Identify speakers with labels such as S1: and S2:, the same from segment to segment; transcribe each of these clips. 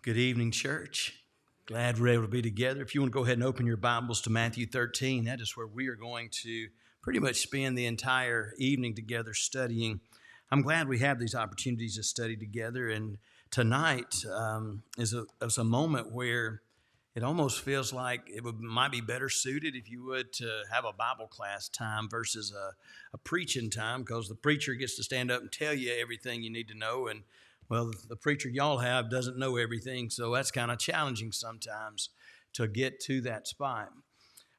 S1: Good evening, church. Glad we're able to be together. If you want to go ahead and open your Bibles to Matthew 13, that is where we are going to pretty much spend the entire evening together studying. I'm glad we have these opportunities to study together, and tonight is a moment where it almost feels like might be better suited, if you would, to have a Bible class time versus a preaching time, because the preacher gets to stand up and tell you everything you need to know, and well, the preacher y'all have doesn't know everything, so that's kind of challenging sometimes to get to that spot.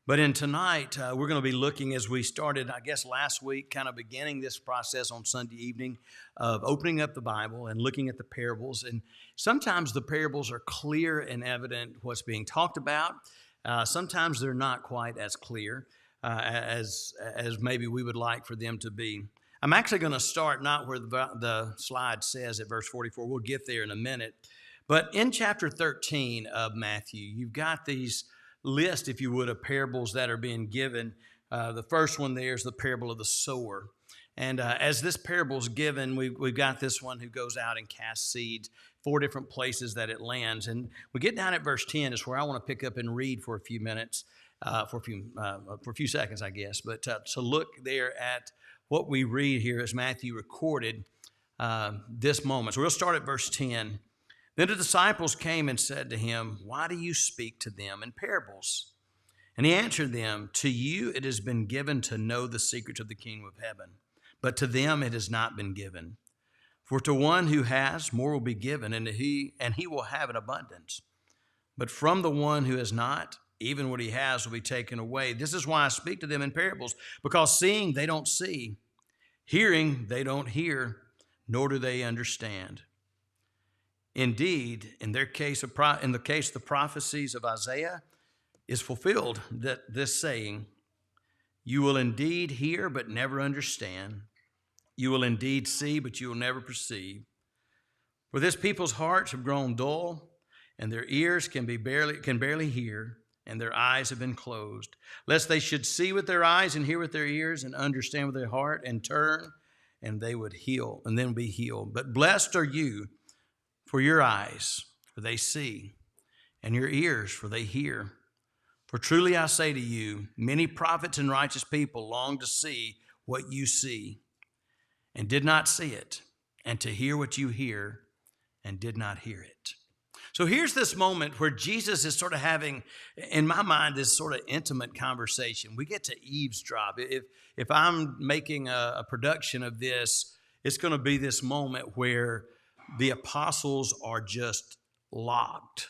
S1: But in tonight, we're going to be looking, as we started, I guess, last week, kind of beginning this process on Sunday evening of opening up the Bible and looking at the parables. And sometimes the parables are clear and evident what's being talked about. Sometimes they're not quite as clear as maybe we would like for them to be. I'm actually going to start not where the slide says at verse 44. We'll get there in a minute. But in chapter 13 of Matthew, you've got these list, if you would, of parables that are being given. The first one there is the parable of the sower. And as this parable is given, we've got this one who goes out and casts seeds, 4 different places that it lands. And we get down at verse 10 is where I want to pick up and read for a few minutes, for a few seconds, I guess. But to look there at what we read here as Matthew recorded this moment. So we'll start at verse 10. Then the disciples came and said to him, "Why do you speak to them in parables?" And he answered them, "To you it has been given to know the secrets of the kingdom of heaven, but to them it has not been given. For to one who has, more will be given, and he will have an abundance. But from the one who has not, even what he has will be taken away. This is why I speak to them in parables, because seeing they don't see, hearing they don't hear, nor do they understand. Indeed, in the case of the prophecies of Isaiah is fulfilled, that this saying, you will indeed hear but never understand. You will indeed see, but you will never perceive. For this people's hearts have grown dull, and their ears can barely hear, and their eyes have been closed, lest they should see with their eyes and hear with their ears and understand with their heart and turn, and they would heal, and then be healed. But blessed are you for your eyes, for they see, and your ears, for they hear. For truly I say to you, many prophets and righteous people long to see what you see, and did not see it, and to hear what you hear, and did not hear it." So here's this moment where Jesus is sort of having, in my mind, this sort of intimate conversation. We get to eavesdrop. If I'm making a production of this, it's going to be this moment where the apostles are just locked.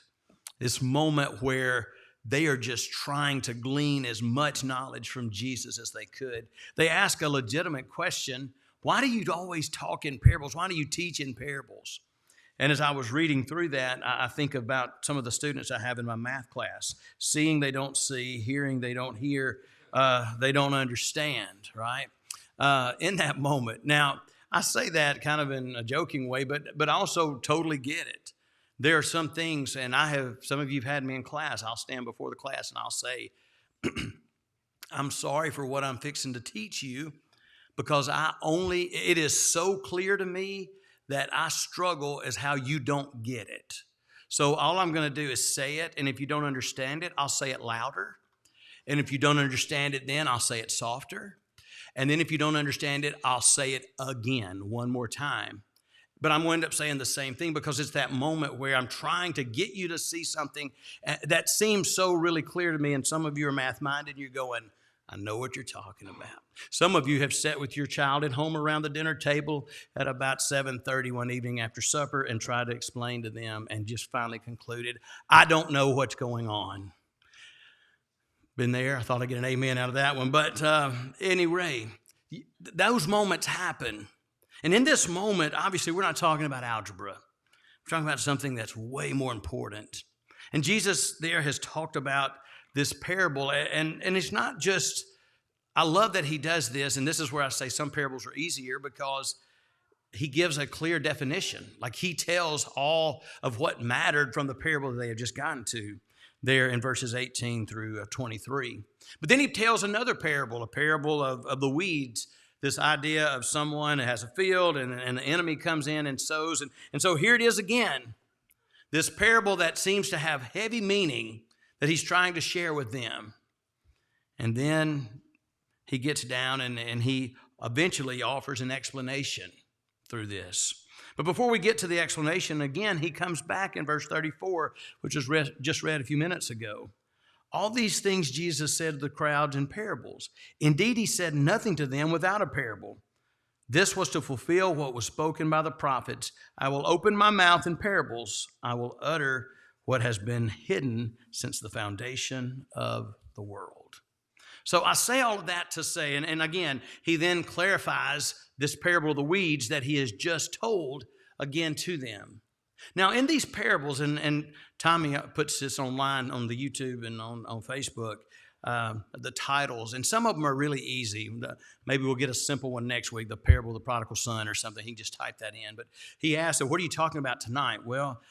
S1: This moment where they are just trying to glean as much knowledge from Jesus as they could. They ask a legitimate question: why do you always talk in parables? Why do you teach in parables? And as I was reading through that, I think about some of the students I have in my math class. Seeing they don't see, hearing they don't hear, they don't understand, right? In that moment. Now, I say that kind of in a joking way, but I also totally get it. There are some things, and some of you have had me in class. I'll stand before the class and I'll say, I'm sorry for what I'm fixing to teach you, because it is so clear to me that I struggle as how you don't get it. So all I'm going to do is say it, and if you don't understand it, I'll say it louder. And if you don't understand it, then I'll say it softer. And then if you don't understand it, I'll say it again one more time. But I'm going to end up saying the same thing, because it's that moment where I'm trying to get you to see something that seems so really clear to me. And some of you are math-minded, and you're going, I know what you're talking about. Some of you have sat with your child at home around the dinner table at about 7:30 one evening after supper and tried to explain to them and just finally concluded, I don't know what's going on. Been there. I thought I'd get an amen out of that one. But anyway, those moments happen. And in this moment, obviously, we're not talking about algebra. We're talking about something that's way more important. And Jesus there has talked about this parable, and it's not just, I love that he does this, and this is where I say some parables are easier, because he gives a clear definition. Like, he tells all of what mattered from the parable that they had just gotten to there in verses 18 through 23. But then he tells another parable, a parable of the weeds, this idea of someone that has a field and the enemy comes in and sows. And so here it is again. This parable that seems to have heavy meaning that he's trying to share with them. And then he gets down and he eventually offers an explanation through this. But before we get to the explanation, again, he comes back in verse 34, which was just read a few minutes ago. All these things Jesus said to the crowds in parables. Indeed, he said nothing to them without a parable. This was to fulfill what was spoken by the prophets. I will open my mouth in parables. I will utter what has been hidden since the foundation of the world. So I say all of that to say, and again, he then clarifies this parable of the weeds that he has just told again to them. Now, in these parables, and Tommy puts this online on the YouTube and on Facebook, the titles, and some of them are really easy. Maybe we'll get a simple one next week, the parable of the prodigal son or something. He can just type that in. But he asked, so what are you talking about tonight? Well,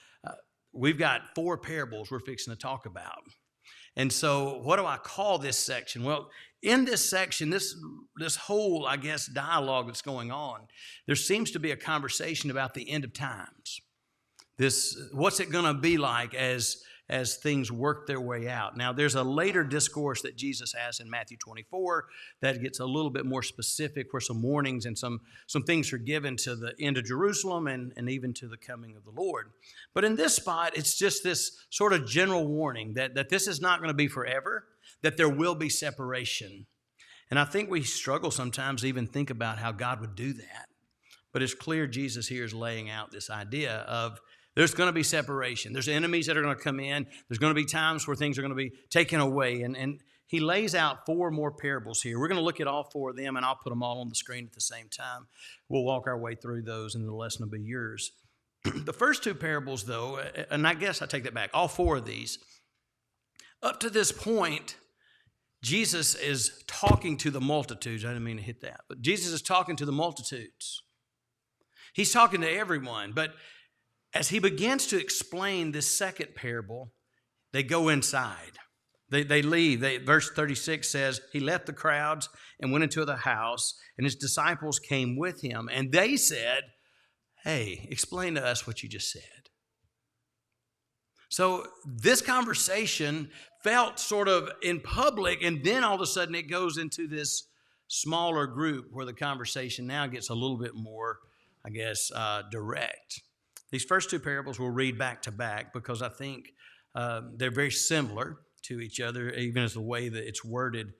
S1: we've got 4 parables we're fixing to talk about. And so what do I call this section? Well, in this section, this whole, I guess, dialogue that's going on, there seems to be a conversation about the end of times. What's it going to be like as things work their way out? Now, there's a later discourse that Jesus has in Matthew 24 that gets a little bit more specific, where some warnings and some things are given to the end of Jerusalem and even to the coming of the Lord. But in this spot, it's just this sort of general warning that this is not going to be forever, that there will be separation. And I think we struggle sometimes to even think about how God would do that. But it's clear Jesus here is laying out this idea of there's going to be separation. There's enemies that are going to come in. There's going to be times where things are going to be taken away. And he lays out 4 more parables here. We're going to look at all 4 of them, and I'll put them all on the screen at the same time. We'll walk our way through those, and the lesson will be yours. The first 2 parables, though, and I guess I take that back, all 4 of these, up to this point, Jesus is talking to the multitudes. I didn't mean to hit that, but Jesus is talking to the multitudes. He's talking to everyone, but as he begins to explain this second parable, they go inside. They leave. Verse 36 says, he left the crowds and went into the house, and his disciples came with him. And they said, hey, explain to us what you just said. So this conversation felt sort of in public, and then all of a sudden it goes into this smaller group where the conversation now gets a little bit more, I guess, direct. These first 2 parables we'll read back to back because I think they're very similar to each other, even as the way that it's worded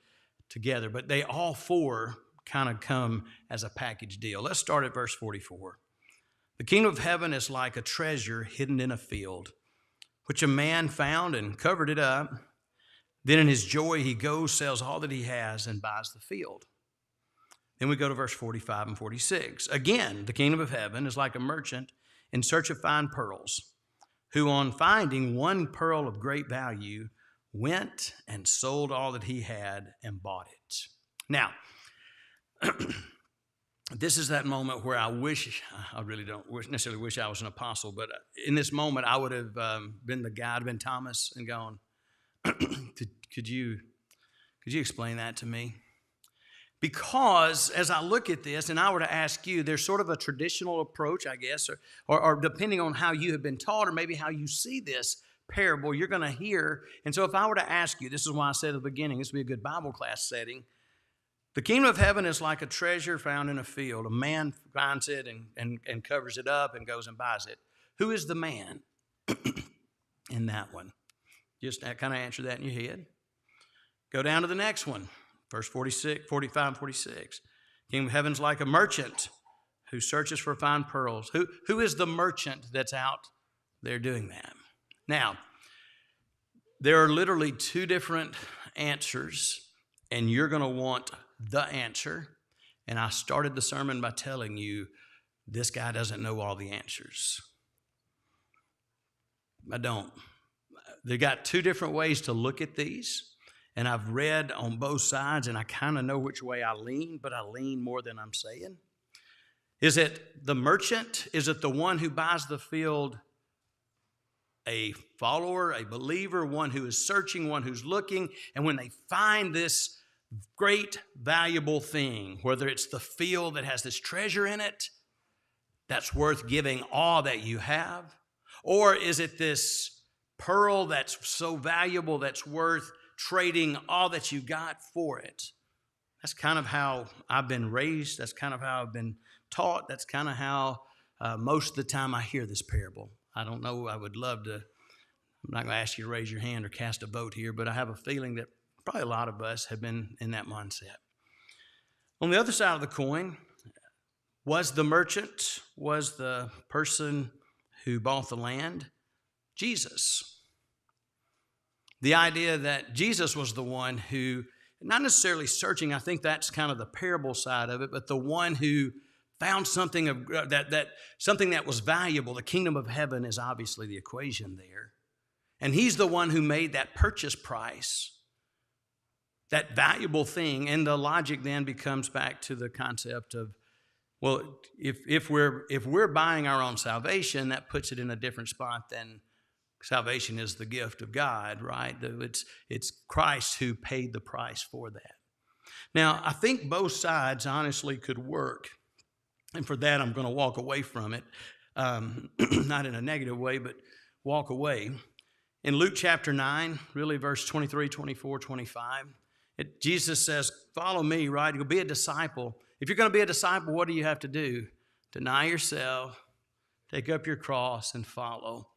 S1: together. But they all 4 kind of come as a package deal. Let's start at verse 44. The kingdom of heaven is like a treasure hidden in a field, which a man found and covered it up. Then in his joy he goes, sells all that he has, and buys the field. Then we go to verse 45 and 46. Again, the kingdom of heaven is like a merchant in search of fine pearls, who on finding one pearl of great value went and sold all that he had and bought it. Now, this is that moment where I really don't necessarily wish I was an apostle, but in this moment I would have been the guy, I'd been Thomas, and gone, could you explain that to me? Because as I look at this, and I were to ask you, there's sort of a traditional approach, I guess, or depending on how you have been taught or maybe how you see this parable, you're going to hear. And so if I were to ask you, this is why I said at the beginning, this would be a good Bible class setting. The kingdom of heaven is like a treasure found in a field. A man finds it and covers it up and goes and buys it. Who is the man in that one? Just kind of answer that in your head. Go down to the next one. Verse 46, 45 and 46. Kingdom of heaven's like a merchant who searches for fine pearls. Who is the merchant that's out there doing that? Now, there are literally 2 different answers, and you're going to want the answer. And I started the sermon by telling you this guy doesn't know all the answers. I don't. They got 2 different ways to look at these. And I've read on both sides, and I kind of know which way I lean, but I lean more than I'm saying. Is it the merchant? Is it the one who buys the field a follower, a believer, one who is searching, one who's looking, and when they find this great, valuable thing, whether it's the field that has this treasure in it, that's worth giving all that you have, Or is it this pearl that's so valuable that's worth trading all that you got for it? That's kind of how I've been raised. That's kind of how I've been taught. That's kind of how most of the time I hear this parable. I don't know. I would love to. I'm not going to ask you to raise your hand or cast a vote here, but I have a feeling that probably a lot of us have been in that mindset. On the other side of the coin, was the merchant, was the person who bought the land Jesus? The idea that Jesus was the one who, not necessarily searching, I think that's kind of the parable side of it, but the one who found something something that was valuable. The kingdom of heaven is obviously the equation there. And he's the one who made that purchase price, that valuable thing. And the logic then becomes back to the concept of, well, if we're buying our own salvation, that puts it in a different spot than salvation is the gift of God, right? It's Christ who paid the price for that. Now, I think both sides honestly could work. And for that, I'm going to walk away from it, not in a negative way, but walk away. In Luke chapter 9, really verse 23, 24, 25, Jesus says, follow me, right? You'll be a disciple. If you're going to be a disciple, what do you have to do? Deny yourself, take up your cross, and follow.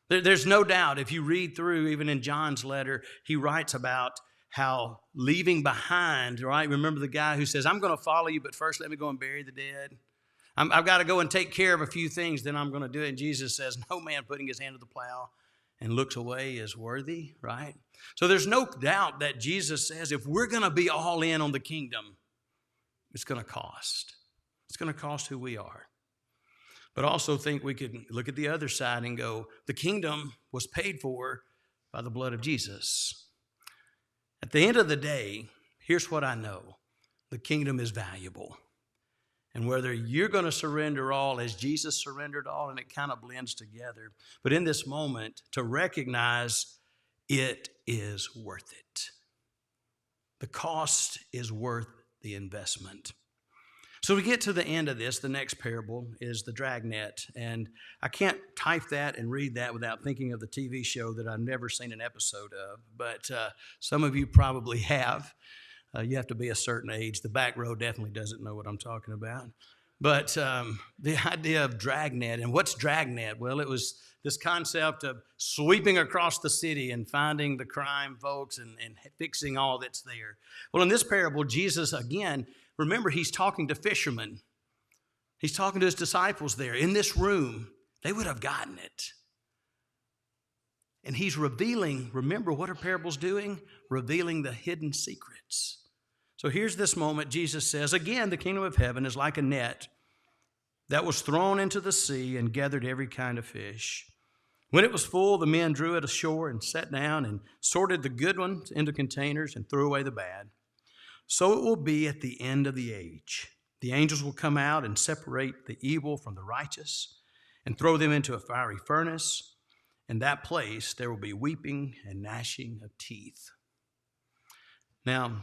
S1: There's no doubt, if you read through, even in John's letter, he writes about how leaving behind, right? Remember the guy who says, I'm going to follow you, but first let me go and bury the dead. I've got to go and take care of a few things, then I'm going to do it. And Jesus says, no man putting his hand to the plow and looks away is worthy, right? So there's no doubt that Jesus says if we're going to be all in on the kingdom, it's going to cost. It's going to cost who we are. But I also think we could look at the other side and go, the kingdom was paid for by the blood of Jesus. At the end of the day, here's what I know. The kingdom is valuable. And whether you're going to surrender all as Jesus surrendered all, and it kind of blends together. But in this moment, to recognize it is worth it. The cost is worth the investment. So we get to the end of this. The next parable is the dragnet. And I can't type that and read that without thinking of the TV show that I've never seen an episode of. But some of you probably have. You have to be a certain age. The back row definitely doesn't know what I'm talking about. But the idea of dragnet, and what's dragnet? Well, it was this concept of sweeping across the city and finding the crime folks and fixing all that's there. Well, in this parable, Jesus, again, remember, he's talking to fishermen. He's talking to his disciples there. In this room, they would have gotten it. And he's revealing, remember, what are parables doing? Revealing the hidden secrets. So here's this moment. Jesus says, again, the kingdom of heaven is like a net that was thrown into the sea and gathered every kind of fish. When it was full, the men drew it ashore and sat down and sorted the good ones into containers and threw away the bad. So it will be at the end of the age. The angels will come out and separate the evil from the righteous and throw them into a fiery furnace. In that place, there will be weeping and gnashing of teeth. Now,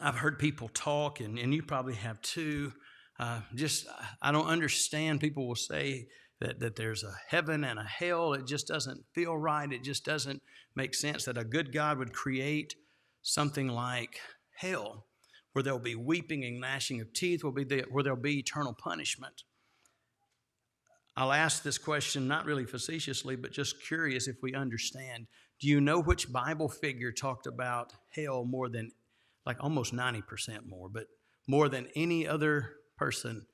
S1: I've heard people talk, and you probably have too. I don't understand. People will say that there's a heaven and a hell. It just doesn't feel right. It just doesn't make sense that a good God would create something like hell, where there'll be weeping and gnashing of teeth, where there'll be eternal punishment. I'll ask this question, not really facetiously, but just curious if we understand. Do you know which Bible figure talked about hell more than, like almost 90% more, but more than any other person,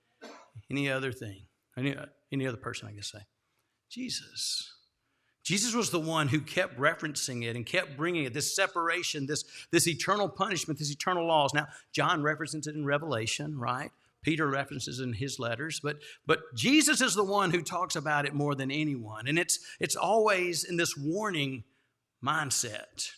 S1: any other thing, any other person, I guess say? Jesus. Jesus was the one who kept referencing it and kept bringing it, this separation, this eternal punishment, this eternal laws. Now, John references it in Revelation, right? Peter references in his letters, but Jesus is the one who talks about it more than anyone. And it's always in this warning mindset.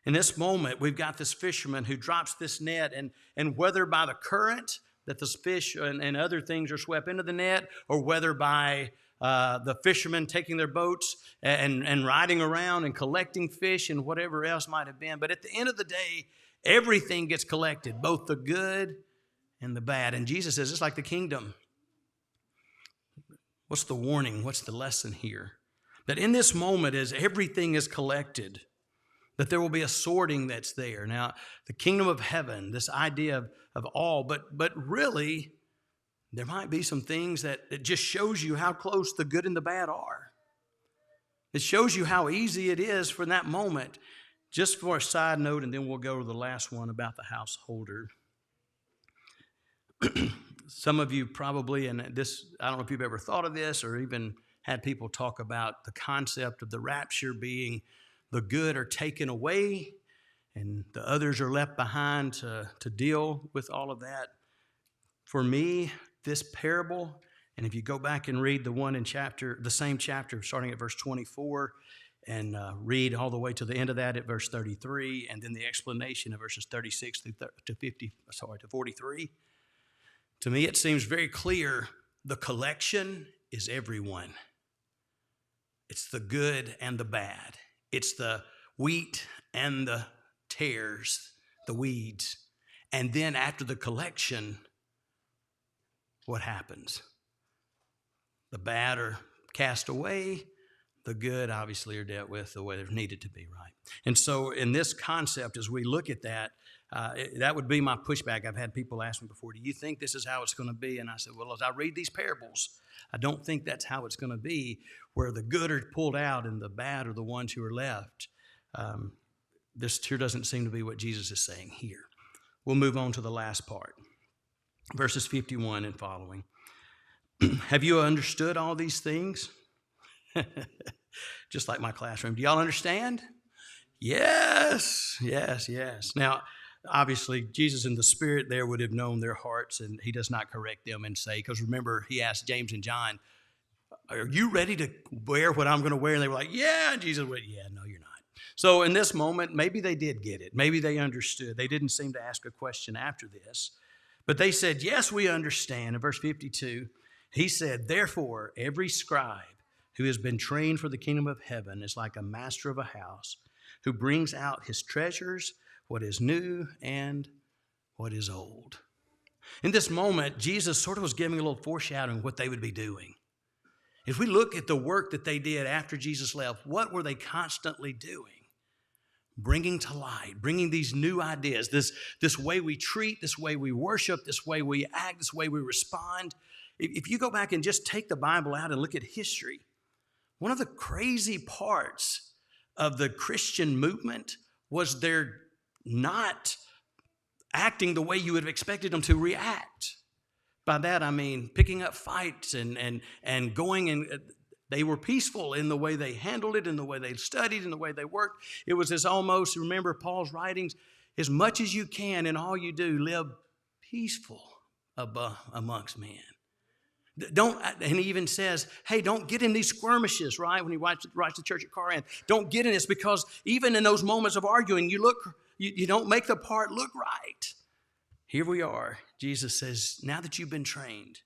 S1: In this moment, we've got this fisherman who drops this net, and whether by the current that the fish and other things are swept into the net, or whether by the fishermen taking their boats and riding around and collecting fish and whatever else might have been. But at the end of the day, everything gets collected, both the good and the bad. And Jesus says it's like the kingdom. What's the warning? What's the lesson here? That in this moment, as everything is collected, that there will be a sorting that's there. Now, the kingdom of heaven, this idea of all, but really, there might be some things that it just shows you how close the good and the bad are. It shows you how easy it is for that moment. Just for a side note, and then we'll go to the last one about the householder. Some of you probably, and this, I don't know if you've ever thought of this or even had people talk about the concept of the rapture being the good are taken away and the others are left behind to deal with all of that. For me, this parable, and if you go back and read the same chapter, starting at verse 24, and read all the way to the end of that at verse 33, and then the explanation of verses 36 to 43. To me, it seems very clear the collection is everyone. It's the good and the bad. It's the wheat and the tares, the weeds. And then after the collection, what happens? The bad are cast away. The good, obviously, are dealt with the way they're needed to be, right? And so in this concept, as we look at that, that would be my pushback. I've had people ask me before, do you think this is how it's going to be? And I said, well, as I read these parables, I don't think that's how it's going to be, where the good are pulled out and the bad are the ones who are left. This here doesn't seem to be what Jesus is saying here. We'll move on to the last part, verses 51 and following. Have you understood all these things? Just like my classroom. Do y'all understand? Yes. Now, obviously, Jesus in the Spirit there would have known their hearts, and he does not correct them and say, because remember, he asked James and John, are you ready to wear what I'm going to wear? And they were like, yeah. And Jesus went, yeah, no, you're not. So in this moment, maybe they did get it. Maybe they understood. They didn't seem to ask a question after this. But they said, yes, we understand. In verse 52, he said, therefore, every scribe who has been trained for the kingdom of heaven is like a master of a house who brings out his treasures, what is new and what is old. In this moment, Jesus sort of was giving a little foreshadowing what they would be doing. If we look at the work that they did after Jesus left, what were they constantly doing? Bringing to light, bringing these new ideas, this way we treat, this way we worship, this way we act, this way we respond. If you go back and just take the Bible out and look at history, one of the crazy parts of the Christian movement was they're not acting the way you would have expected them to react. By that, I mean picking up fights and going, and they were peaceful in the way they handled it, in the way they studied, in the way they worked. It was as almost, remember Paul's writings, as much as you can in all you do, live peaceful amongst men. And he even says, hey, don't get in these skirmishes, right? When he writes the church at Corinth, don't get in this, because even in those moments of arguing, you don't make the part look right. Here we are. Jesus says, now that you've been trained,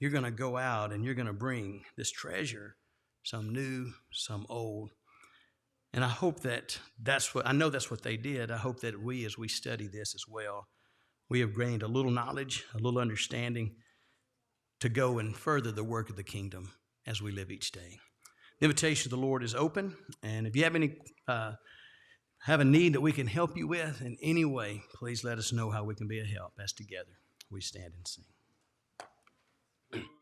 S1: you're going to go out and you're going to bring this treasure, some new, some old. And I hope I know that's what they did. I hope that we, as we study this as well, we have gained a little knowledge, a little understanding to go and further the work of the kingdom as we live each day. The invitation of the Lord is open, and if you have a need that we can help you with in any way, please let us know how we can be a help as together we stand and sing.